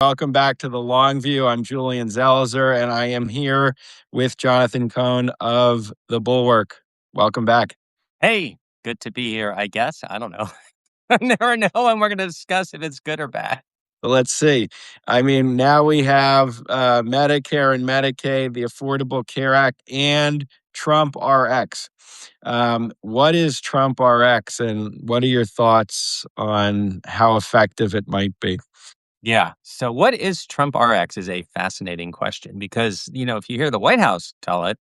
Welcome back to the Long View. I'm Julian Zelizer, and I am here with Jonathan Cohn of The Bulwark. Welcome back. Hey, good to be here, I guess. I don't know. I never know when we're going to discuss if it's good or bad. But let's see. I mean, now we have Medicare and Medicaid, the Affordable Care Act, and TrumpRx. What is TrumpRx, and what are your thoughts on how effective it might be? Yeah. So, what is TrumpRx is a fascinating question because, if you hear the White House tell it,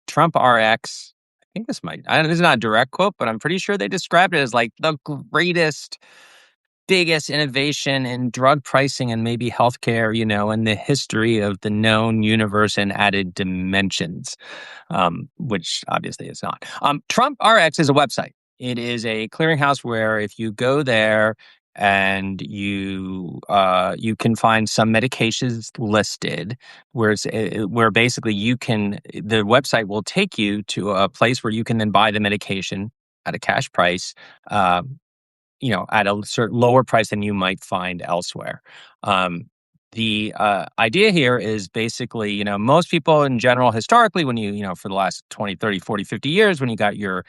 TrumpRx, I think this is not a direct quote, but I'm pretty sure they described it as like the greatest, biggest innovation in drug pricing and maybe healthcare, in the history of the known universe and added dimensions, which obviously it's not. TrumpRx is a website. It is a clearinghouse where if you go there and you can find some medications listed, where basically the website will take you to a place where you can then buy the medication at a cash price. At a certain lower price than you might find elsewhere. The idea here is basically, most people in general, historically, when for the last 20, 30, 40, 50 years, when you got your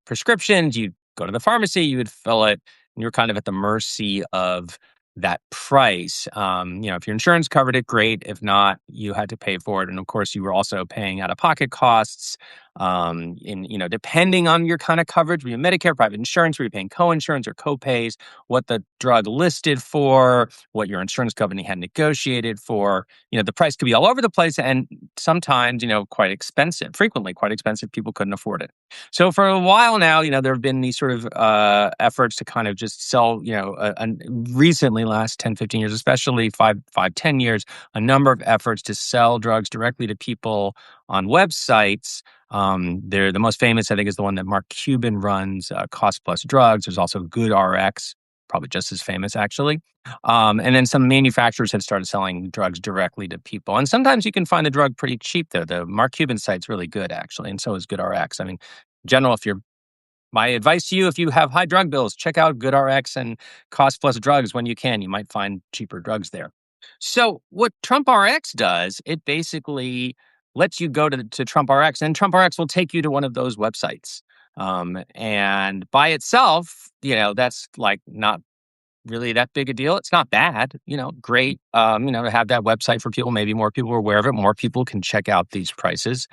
prescriptions, you'd go to the pharmacy, you would fill it, and you're kind of at the mercy of that price. If your insurance covered it, great. If not, you had to pay for it. And of course, you were also paying out-of-pocket costs. Depending on your kind of coverage, were you Medicare, private insurance, were you paying co-insurance or co-pays, what the drug listed for, what your insurance company had negotiated for, the price could be all over the place and sometimes, quite expensive, frequently quite expensive. People couldn't afford it. So for a while now, there have been these sort of efforts to kind of just sell, recently, last 10, 15 years, especially 10 years, a number of efforts to sell drugs directly to people on websites. They're the most famous, I think, is the one that Mark Cuban runs, Cost Plus Drugs. There's also GoodRx, probably just as famous, actually. And then some manufacturers have started selling drugs directly to people. And sometimes you can find the drug pretty cheap, though. The Mark Cuban site's really good, actually, and so is GoodRx. I mean, in general, my advice to you, if you have high drug bills, check out GoodRx and Cost Plus Drugs when you can. You might find cheaper drugs there. So what TrumpRx does, it basically lets you go to TrumpRx, and TrumpRx will take you to one of those websites. And by itself, that's like not really that big a deal. It's not bad, great, to have that website for people. Maybe more people are aware of it. More people can check out these prices.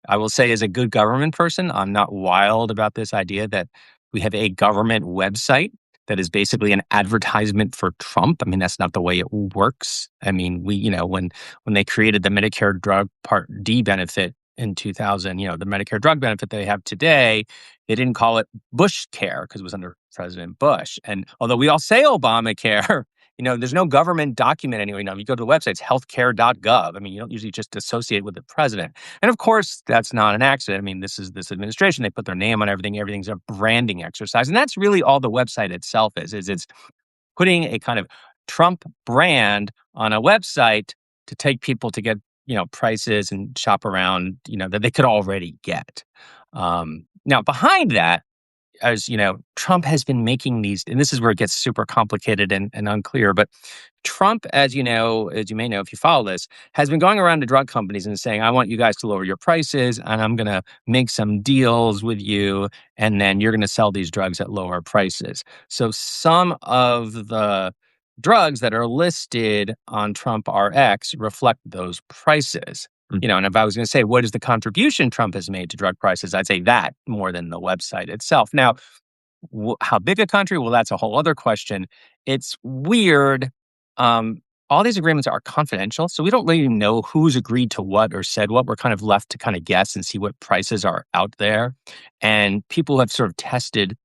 I will say, as a good government person, I'm not wild about this idea that we have a government website that is basically an advertisement for Trump. I mean, that's not the way it works. I mean, when they created the Medicare drug Part D benefit in 2000, the Medicare drug benefit they have today, they didn't call it Bush Care because it was under President Bush. And although we all say Obamacare, there's no government document anyway. If you go to the website, it's healthcare.gov. I mean, you don't usually just associate with the president. And of course, that's not an accident. I mean, this is this administration. They put their name on everything. Everything's a branding exercise. And that's really all the website itself is it's putting a kind of Trump brand on a website to take people to get, prices and shop around, that they could already get. Now, behind that, as Trump has been making these, and this is where it gets super complicated and unclear, but Trump, as you may know, if you follow this, has been going around to drug companies and saying, I want you guys to lower your prices and I'm going to make some deals with you. And then you're going to sell these drugs at lower prices. So some of the drugs that are listed on TrumpRx reflect those prices. And if I was going to say, what is the contribution Trump has made to drug prices, I'd say that more than the website itself. Now, how big a country? Well, that's a whole other question. It's weird. All these agreements are confidential, so we don't really know who's agreed to what or said what. We're kind of left to kind of guess and see what prices are out there. And people have sort of tested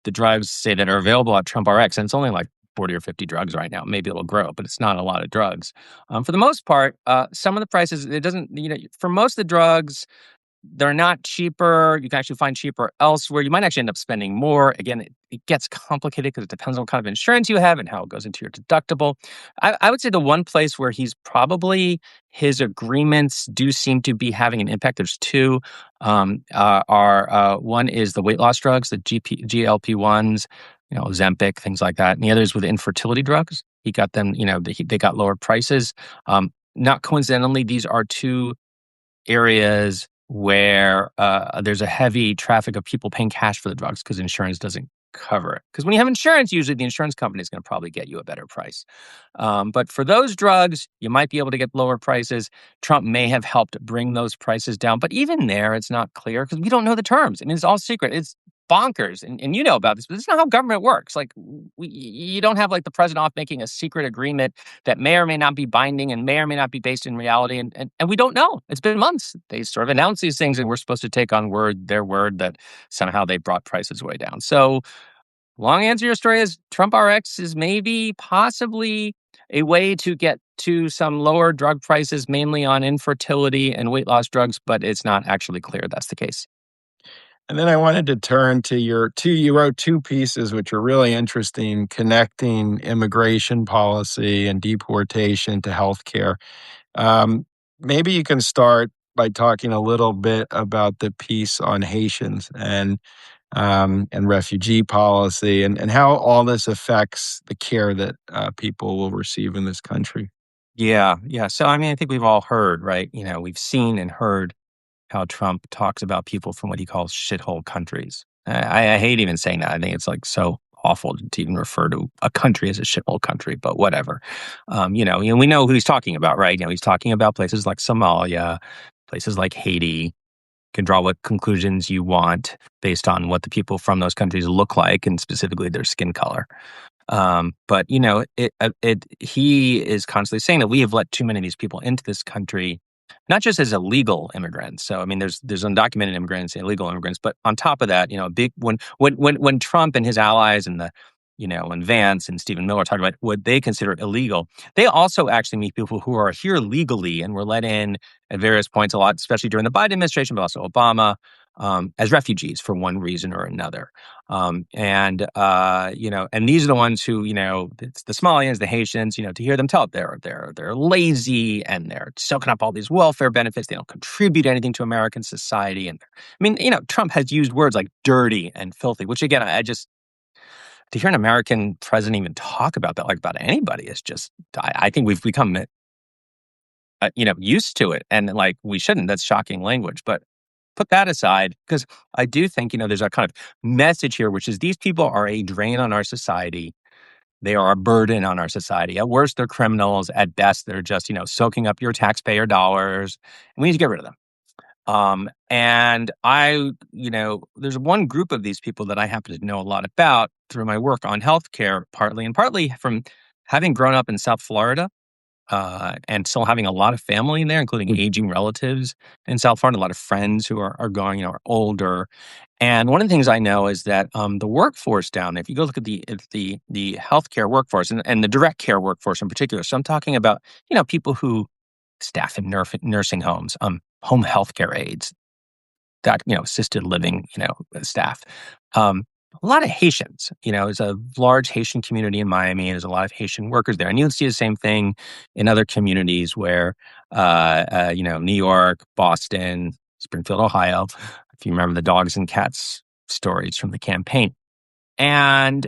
the drugs, say, that are available at TrumpRx, and it's only like 40 or 50 drugs right now. Maybe it'll grow, but it's not a lot of drugs. For the most part, some of the prices, it doesn't, for most of the drugs, they're not cheaper. You can actually find cheaper elsewhere. You might actually end up spending more. Again, it gets complicated because it depends on what kind of insurance you have and how it goes into your deductible. I would say the one place where his agreements do seem to be having an impact, there's two, one is the weight loss drugs, the GLP-1s. Ozempic, things like that. And the others with infertility drugs. He got them, they got lower prices. Not coincidentally, these are two areas where there's a heavy traffic of people paying cash for the drugs because insurance doesn't cover it. Because when you have insurance, usually the insurance company is going to probably get you a better price. But for those drugs, you might be able to get lower prices. Trump may have helped bring those prices down. But even there, it's not clear because we don't know the terms. I mean, it's all secret. It's bonkers. And you know about this, but it's not how government works. Like, you don't have like the president off making a secret agreement that may or may not be binding and may or may not be based in reality. And we don't know. It's been months. They sort of announce these things and we're supposed to take on their word that somehow they brought prices way down. So long answer to your story is TrumpRx is maybe possibly a way to get to some lower drug prices, mainly on infertility and weight loss drugs, but it's not actually clear that's the case. And then I wanted to turn to you wrote two pieces which are really interesting, connecting immigration policy and deportation to healthcare. Um, Maybe you can start by talking a little bit about the piece on Haitians and refugee policy and how all this affects the care that people will receive in this country. Yeah, yeah. So, I mean, I think we've all heard, right? We've seen and heard how Trump talks about people from what he calls shithole countries. I hate even saying that. I think it's like so awful to even refer to a country as a shithole country, but whatever. We know who he's talking about, right? He's talking about places like Somalia, places like Haiti. You can draw what conclusions you want based on what the people from those countries look like and specifically their skin color. But he is constantly saying that we have let too many of these people into this country, not just as illegal immigrants. So I mean, there's undocumented immigrants, illegal immigrants, but on top of that, big when Trump and his allies and when Vance and Stephen Miller talk about what they consider illegal, they also actually meet people who are here legally and were let in at various points, a lot, especially during the Biden administration, but also Obama, as refugees for one reason or another. And these are the ones who, it's the Somalians, the Haitians, to hear them tell it, they're lazy and they're soaking up all these welfare benefits. They don't contribute anything to American society. And I mean, Trump has used words like dirty and filthy, which again, I just, to hear an American president even talk about that, like about anybody, is just, I think we've become, used to it. And like, we shouldn't. That's shocking language. But put that aside, because I do think, there's a kind of message here, which is these people are a drain on our society. They are a burden on our society. At worst, they're criminals. At best, they're just, soaking up your taxpayer dollars. And we need to get rid of them. And there's one group of these people that I happen to know a lot about through my work on healthcare, partly from having grown up in South Florida, and still having a lot of family in there, including aging relatives in South Florida, a lot of friends who are going, are older. And one of the things I know is that the workforce down there, if you go look at the healthcare workforce and the direct care workforce in particular, so I'm talking about, people who staff in nursing homes, home healthcare aides, that, assisted living, staff. A lot of Haitians, there's a large Haitian community in Miami, and there's a lot of Haitian workers there. And you'll see the same thing in other communities where, New York, Boston, Springfield, Ohio, if you remember the dogs and cats stories from the campaign. And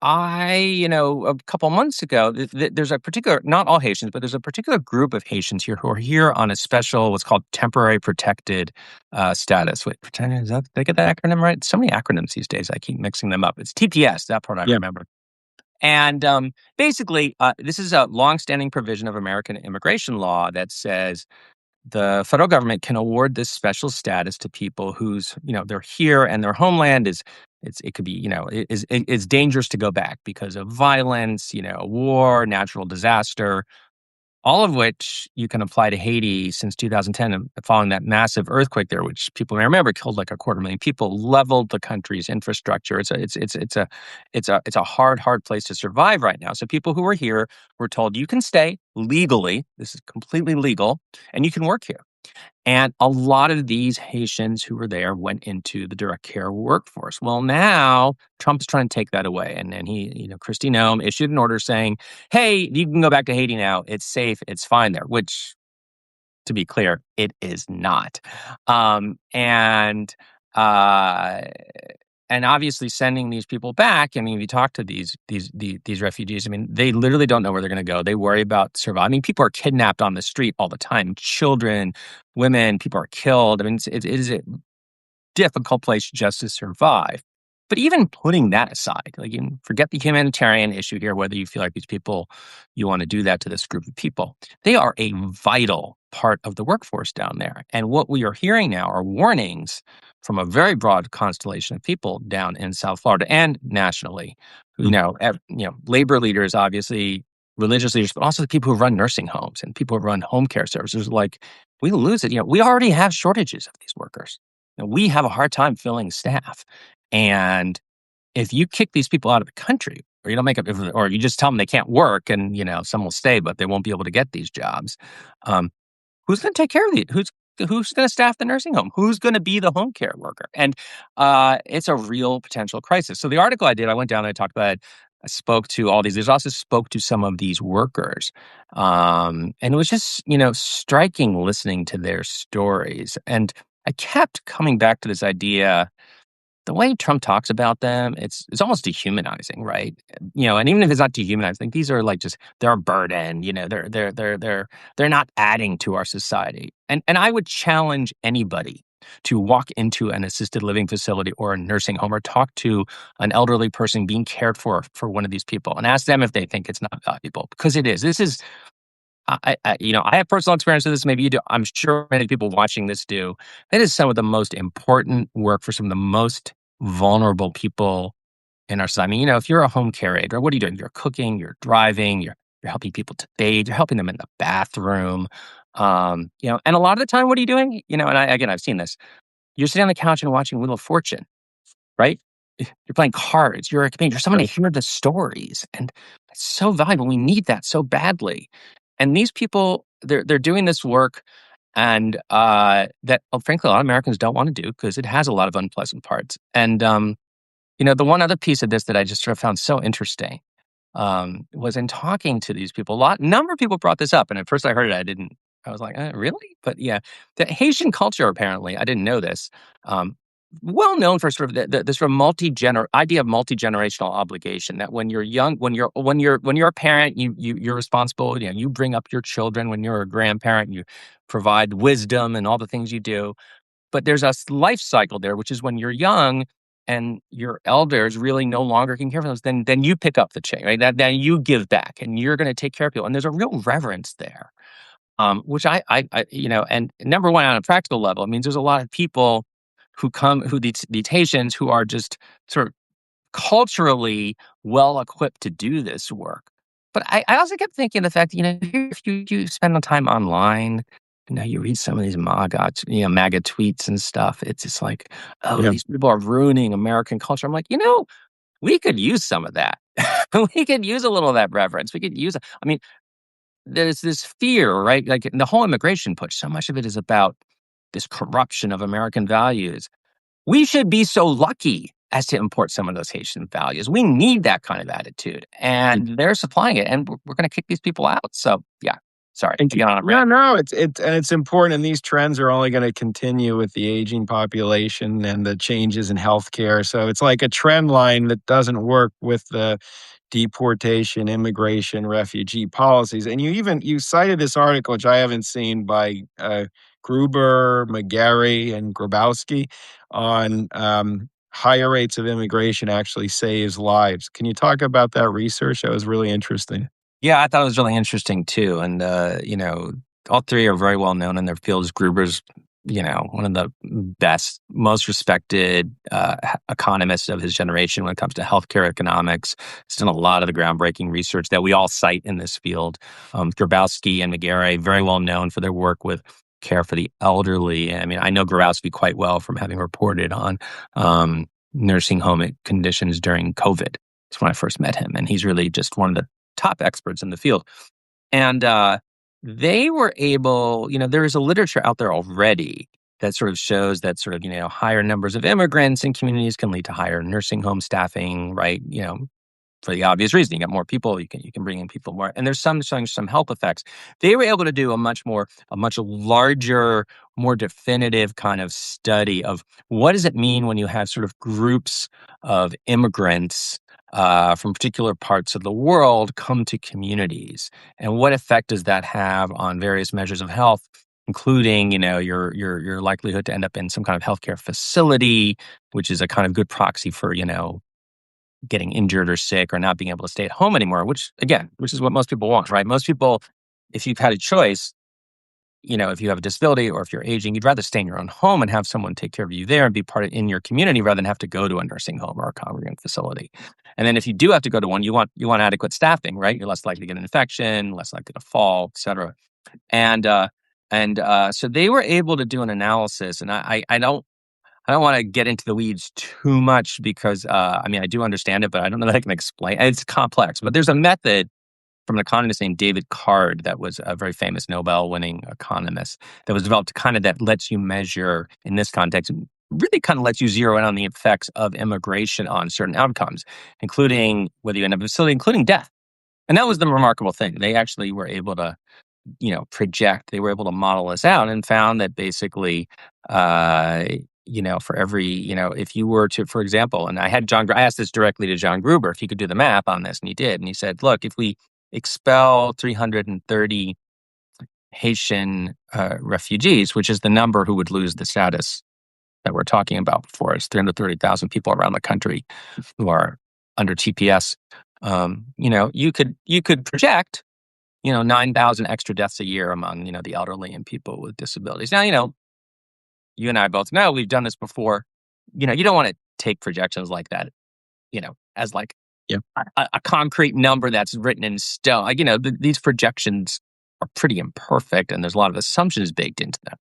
a couple months ago, there's a particular, not all Haitians, but there's a particular group of Haitians here who are here on a special, what's called temporary protected status. Wait, did I get that acronym right? So many acronyms these days, I keep mixing them up. It's TPS, that part I Yeah. remember. And basically, this is a longstanding provision of American immigration law that says the federal government can award this special status to people whose, they're here and their homeland it could be, it's dangerous to go back because of violence, war, natural disaster, all of which you can apply to Haiti since 2010, following that massive earthquake there, which people may remember killed like 250,000 people, leveled the country's infrastructure. It's a hard place to survive right now. So people who are here were told you can stay legally. This is completely legal, and you can work here. And a lot of these Haitians who were there went into the direct care workforce. Well, now Trump's trying to take that away. And then he, Kristi Noem issued an order saying, hey, you can go back to Haiti now. It's safe. It's fine there, which, to be clear, it is not. And uh, and obviously sending these people back. I mean, if you talk to these refugees, I mean, they literally don't know where they're going to go. They worry about surviving. I mean, people are kidnapped on the street all the time. Children, women, people are killed. I mean, it is a difficult place just to survive. But even putting that aside, like, you can forget the humanitarian issue here, whether you feel like these people, you want to do that to this group of people. They are a vital part of the workforce down there. And what we are hearing now are warnings from a very broad constellation of people down in South Florida and nationally. Labor leaders, obviously, religious leaders, but also the people who run nursing homes and people who run home care services. Like, we lose it. We already have shortages of these workers. We have a hard time filling staff. And if you kick these people out of the country, or you don't make up, or you just tell them they can't work, and some will stay, but they won't be able to get these jobs. Who's going to take care of these? Who's going to staff the nursing home? Who's going to be the home care worker? And it's a real potential crisis. So the article I did, I went down and I talked about it. I spoke to all these. There's also spoke to some of these workers, and it was just striking listening to their stories. And I kept coming back to this idea. The way Trump talks about them, it's almost dehumanizing, right? And even if it's not dehumanizing, these are like they're a burden. They're not adding to our society. And I would challenge anybody to walk into an assisted living facility or a nursing home or talk to an elderly person being cared for one of these people and ask them if they think it's not valuable, because it is. This is. I have personal experience with this. Maybe you do. I'm sure many people watching this do. It is some of the most important work for some of the most vulnerable people in our society. I mean, if you're a home care aide, or what are you doing? You're cooking, you're driving, you're helping people to bathe, you're helping them in the bathroom. And a lot of the time, what are you doing? And I've seen this. You're sitting on the couch and watching Wheel of Fortune, right? You're playing cards. You're someone to hear the stories, and it's so valuable. We need that so badly. And these people, they're doing this work, and that, frankly, a lot of Americans don't want to do because it has a lot of unpleasant parts. And the one other piece of this that I just sort of found so interesting was in talking to these people. Number of people brought this up, and at first I heard it, I was like, really? But yeah, the Haitian culture, apparently, I didn't know this. Well known for sort of the sort of idea of multi-generational obligation, that when you're young, when you're a parent, you're responsible. You bring up your children. When you're a grandparent, you provide wisdom and all the things you do. But there's a life cycle there, which is when you're young and your elders really no longer can care for those, then you pick up the chain, right? Then you give back and you're going to take care of people. And there's a real reverence there, which I and number one, on a practical level, it means there's a lot of people these Haitians who are just sort of culturally well equipped to do this work. But I also kept thinking the fact, if you spend the time online, you read some of these MAGA tweets and stuff. It's just like, these people are ruining American culture. I'm like, we could use some of that. We could use a little of that reverence. We could use it. I mean, there's this fear, right? Like the whole immigration push, so much of it is about this corruption of American values. We should be so lucky as to import some of those Haitian values. We need that kind of attitude, and they're supplying it, and we're going to kick these people out. So, yeah, sorry. No, it's important, and these trends are only going to continue with the aging population and the changes in healthcare. So it's like a trend line that doesn't work with the deportation, immigration, refugee policies. And you cited this article, which I haven't seen, by Gruber, McGarry, and Grabowski on higher rates of immigration actually saves lives. Can you talk about that research? That was really interesting. Yeah, I thought it was really interesting too. And, all three are very well known in their fields. Gruber's, one of the best, most respected economists of his generation when it comes to healthcare economics. He's done a lot of the groundbreaking research that we all cite in this field. Grabowski and McGarry, very well known for their work with care for the elderly. I mean, I know Grabowski quite well from having reported on nursing home conditions during COVID. That's when I first met him. And he's really just one of the top experts in the field. And they were able, there is a literature out there already that sort of shows that sort of, higher numbers of immigrants in communities can lead to higher nursing home staffing, right? for the obvious reason. You got more people, you can bring in people more, and there's some health effects. They were able to do a much larger, more definitive kind of study of what does it mean when you have sort of groups of immigrants from particular parts of the world come to communities, and what effect does that have on various measures of health, including, your likelihood to end up in some kind of healthcare facility, which is a kind of good proxy for, getting injured or sick or not being able to stay at home anymore, which is what most people want, right? Most people, if you've had a choice, if you have a disability or if you're aging, you'd rather stay in your own home and have someone take care of you there and be in your community rather than have to go to a nursing home or a congregate facility. And then if you do have to go to one, you want adequate staffing, right? You're less likely to get an infection, less likely to fall, et cetera. And so they were able to do an analysis, and I don't want to get into the weeds too much because, I do understand it, but I don't know that I can explain. It's complex, but there's a method from an economist named David Card that was a very famous Nobel-winning economist that was developed that lets you measure, in this context, really kind of lets you zero in on the effects of immigration on certain outcomes, including whether you end up in a facility, including death. And that was the remarkable thing. They actually were able to project, they were able to model this out and found that basically, for every, if you were to, for example, and I asked this directly to John Gruber, if he could do the math on this, and he did. And he said, look, if we expel 330 Haitian refugees, which is the number who would lose the status that we're talking about before us, 330,000 people around the country who are under TPS, you could project 9,000 extra deaths a year among, the elderly and people with disabilities. Now, you and I both know we've done this before. You don't want to take projections like that, as like Yep. a concrete number that's written in stone. Like, these projections are pretty imperfect and there's a lot of assumptions baked into them.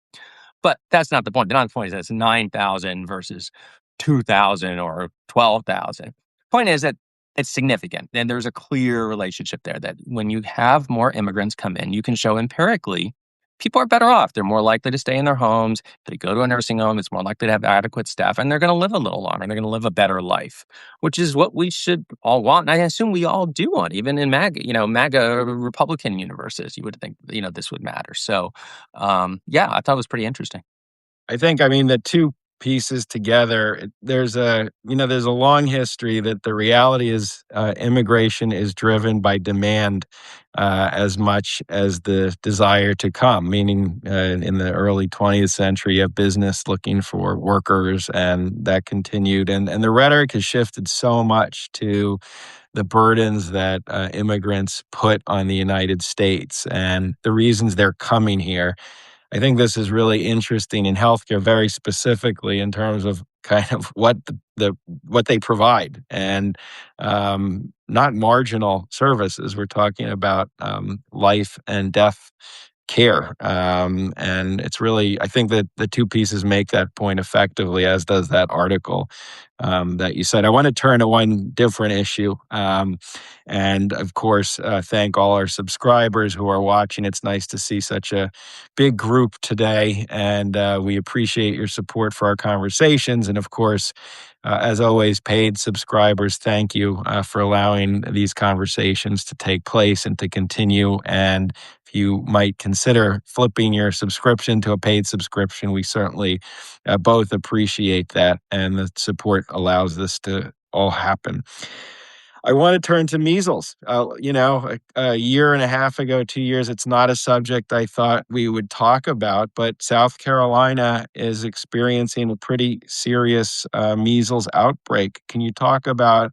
But that's not the point. The point is that it's 9,000 versus 2,000 or 12,000. Point is that it's significant. And there's a clear relationship there that when you have more immigrants come in, you can show empirically people are better off. They're more likely to stay in their homes. If they go to a nursing home, it's more likely to have adequate staff, and they're going to live a little longer. They're going to live a better life, which is what we should all want. And I assume we all do want, even in MAGA Republican universes, you would think, this would matter. So, I thought it was pretty interesting. I think, the two pieces together, there's a long history that the reality is immigration is driven by demand as much as the desire to come, meaning in the early 20th century, you have business looking for workers, and that continued. And the rhetoric has shifted so much to the burdens that immigrants put on the United States and the reasons they're coming here. I think this is really interesting in healthcare, very specifically in terms of kind of what what they provide, and not marginal services. We're talking about life and death care, and it's really, I think that the two pieces make that point effectively, as does that article that you said. I want to turn to one different issue, and of course, thank all our subscribers who are watching. It's nice to see such a big group today, and we appreciate your support for our conversations. And of course, as always, paid subscribers, thank you for allowing these conversations to take place and to continue. And if you might consider flipping your subscription to a paid subscription, we certainly both appreciate that, and the support allows this to all happen. I want to turn to measles. A year and a half ago, 2 years, it's not a subject I thought we would talk about, but South Carolina is experiencing a pretty serious measles outbreak. Can you talk about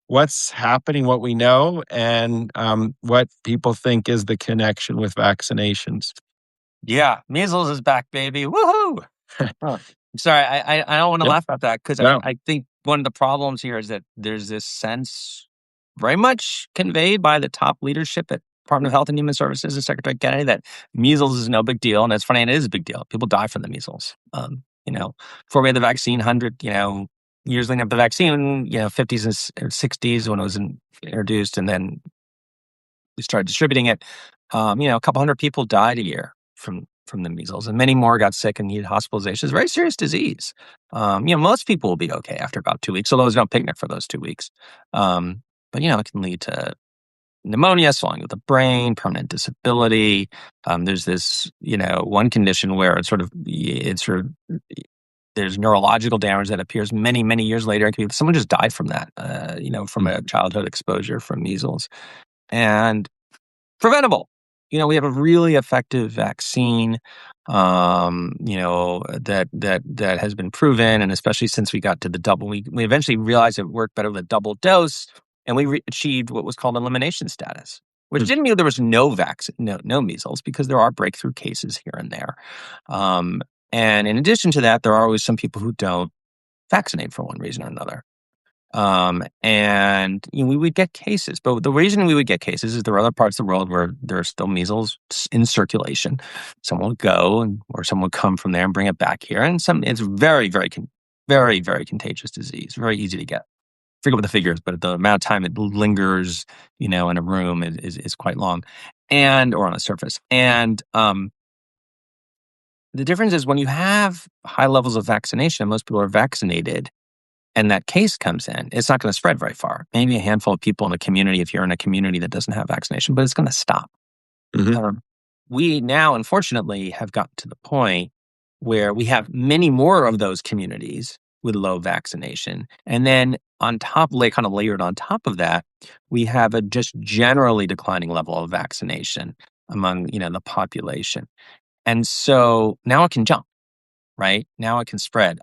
what's happening, what we know, and what people think is the connection with vaccinations? Yeah, measles is back, baby. Woohoo! I'm sorry, I don't want to Yep. laugh at that because No. I think one of the problems here is that there's this sense very much conveyed by the top leadership at Department of Health and Human Services and Secretary Kennedy that measles is no big deal. And it's funny, and it is a big deal. People die from the measles. Before we had the vaccine, 100, years leading up to the vaccine, 50s and 60s when it was introduced, and then we started distributing it. A couple hundred people died a year from the measles, and many more got sick and needed hospitalization. It's a very serious disease. Most people will be okay after about 2 weeks, although there's no picnic for those 2 weeks. but it can lead to pneumonia, swelling of the brain, permanent disability. There's this, one condition where there's neurological damage that appears many, many years later. Someone just died from that, from a childhood exposure from measles, and preventable. We have a really effective vaccine, that has been proven, and especially since we got to the double, we eventually realized it worked better with a double dose, and we achieved what was called elimination status, which didn't mean there was no vaccine, no measles, because there are breakthrough cases here and there. And in addition to that, there are always some people who don't vaccinate for one reason or another. And we would get cases, but the reason we would get cases is there are other parts of the world where there are still measles in circulation. Someone would go or someone would come from there and bring it back here. And it's very, very, very, very contagious disease, very easy to get. I forget what the figure is, but the amount of time it lingers, in a room is quite long, or on a surface. And, the difference is when you have high levels of vaccination, most people are vaccinated, and that case comes in, it's not going to spread very far. Maybe a handful of people in a community, if you're in a community that doesn't have vaccination, but it's going to stop. We now, unfortunately, have gotten to the point where we have many more of those communities with low vaccination. And then kind of layered on top of that, we have a just generally declining level of vaccination among, the population. And so now it can jump, right? Now it can spread.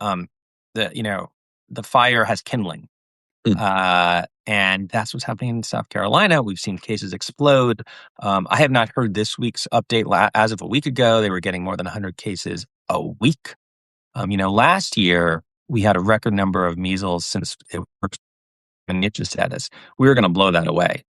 The fire has kindling. And that's what's happening in South Carolina. We've seen cases explode. I have not heard this week's update. As of a week ago, they were getting more than 100 cases a week. Last year, we had a record number of measles since it was in niche status. We were going to blow that away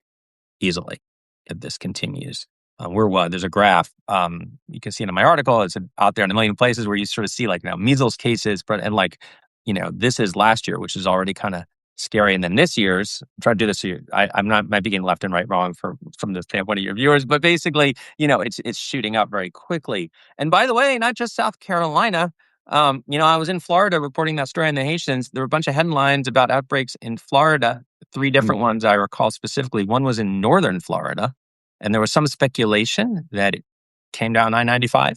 easily if this continues. There's a graph, you can see it in my article. It's out there in a million places where you sort of see measles cases, this is last year, which is already kind of scary. And then this year's, I'm trying to do this here. I'm not, might be getting left and right wrong from the standpoint of your viewers, but basically, it's shooting up very quickly. And by the way, not just South Carolina. I was in Florida reporting that story on the Haitians. There were a bunch of headlines about outbreaks in Florida, 3 different ones I recall specifically. One was in northern Florida, and there was some speculation that it came down I-95.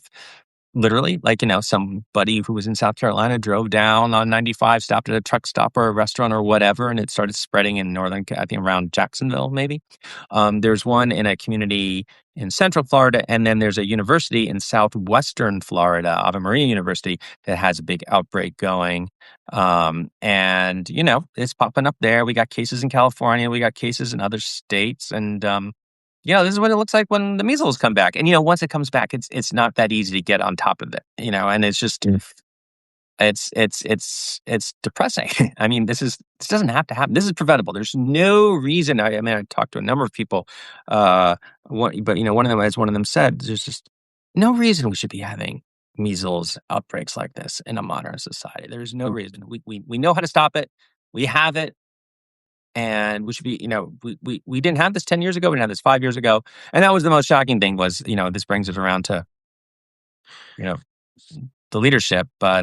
Literally, somebody who was in South Carolina drove down on 95, stopped at a truck stop or a restaurant or whatever, and it started spreading in northern, I think around Jacksonville, maybe. There's one in a community in central Florida, and then there's a university in southwestern Florida, Ave Maria University, that has a big outbreak going. And it's popping up there. We got cases in California, we got cases in other states, and this is what it looks like when the measles come back. And once it comes back, it's not that easy to get on top of it. And it's just it's depressing. I mean, this doesn't have to happen. This is preventable. There's no reason. I talked to a number of people, one of them, as one of them said, there's just no reason we should be having measles outbreaks like this in a modern society. There's no reason. We know how to stop it. We have it. And we should be, we didn't have this 10 years ago. We didn't have this 5 years ago. And that was the most shocking thing was, this brings it around to, the leadership. But,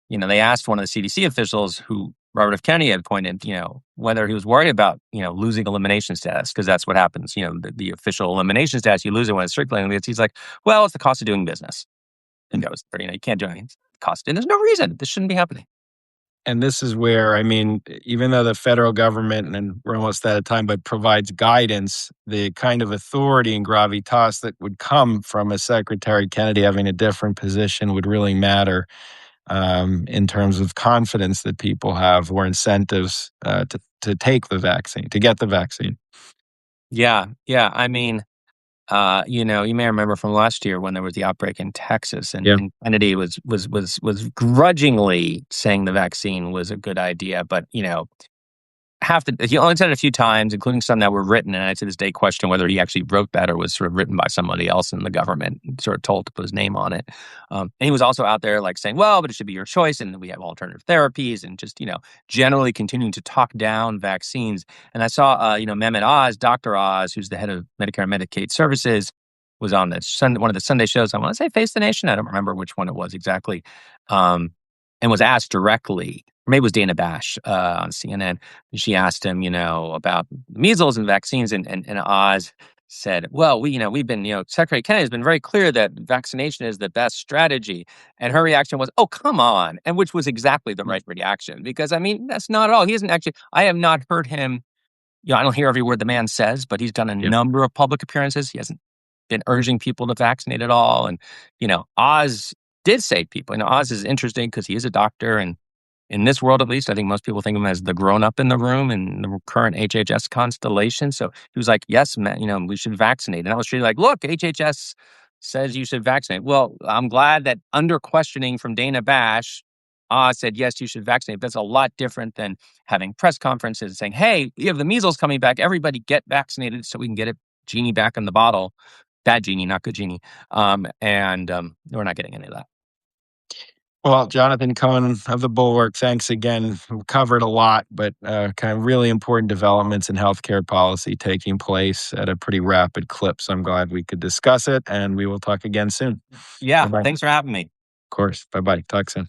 they asked one of the CDC officials who Robert F. Kennedy had appointed, whether he was worried about, losing elimination status, because that's what happens. The official elimination status, you lose it when it's circulating. He's like, well, it's the cost of doing business. And that was, you can't do anything. It's cost. And there's no reason this shouldn't be happening. And this is where, even though the federal government, and we're almost out of time, but provides guidance, the kind of authority and gravitas that would come from a Secretary Kennedy having a different position would really matter in terms of confidence that people have or incentives to take the vaccine, to get the vaccine. Yeah. You may remember from last year when there was the outbreak in Texas, and Kennedy was grudgingly saying the vaccine was a good idea, but he only said it a few times, including some that were written, and I to this day question whether he actually wrote that or was sort of written by somebody else in the government, sort of told to put his name on it. And he was also out there saying, well, but it should be your choice, and we have alternative therapies, and just generally continuing to talk down vaccines. And I saw Mehmet Oz, Dr. Oz, who's the head of Medicare and Medicaid Services, was on one of the Sunday shows. I want to say Face the Nation. I don't remember which one it was exactly, and was asked directly maybe it was Dana Bash on CNN. She asked him, about measles and vaccines, and Oz said, "Well, we've been, Secretary Kennedy has been very clear that vaccination is the best strategy." And her reaction was, "Oh, come on," and which was exactly the right reaction, because I mean that's not at all. He isn't actually. I have not heard him. I don't hear every word the man says, but he's done a Yep. number of public appearances. He hasn't been urging people to vaccinate at all, and Oz did save people. Oz is interesting because he is a doctor, and in this world, at least, I think most people think of him as the grown-up in the room in the current HHS constellation. So he was like, "Yes, man, we should vaccinate." And I was really like, "Look, HHS says you should vaccinate." Well, I'm glad that under questioning from Dana Bash, said, "Yes, you should vaccinate." That's a lot different than having press conferences saying, "Hey, we have the measles coming back. Everybody get vaccinated so we can get a genie back in the bottle." Bad genie, not good genie. And we're not getting any of that. Well, Jonathan Cohn of the Bulwark, thanks again. We covered a lot, but kind of really important developments in healthcare policy taking place at a pretty rapid clip. So I'm glad we could discuss it, and we will talk again soon. Yeah, Bye bye. Of thanks for having me. course. Bye bye. Talk soon.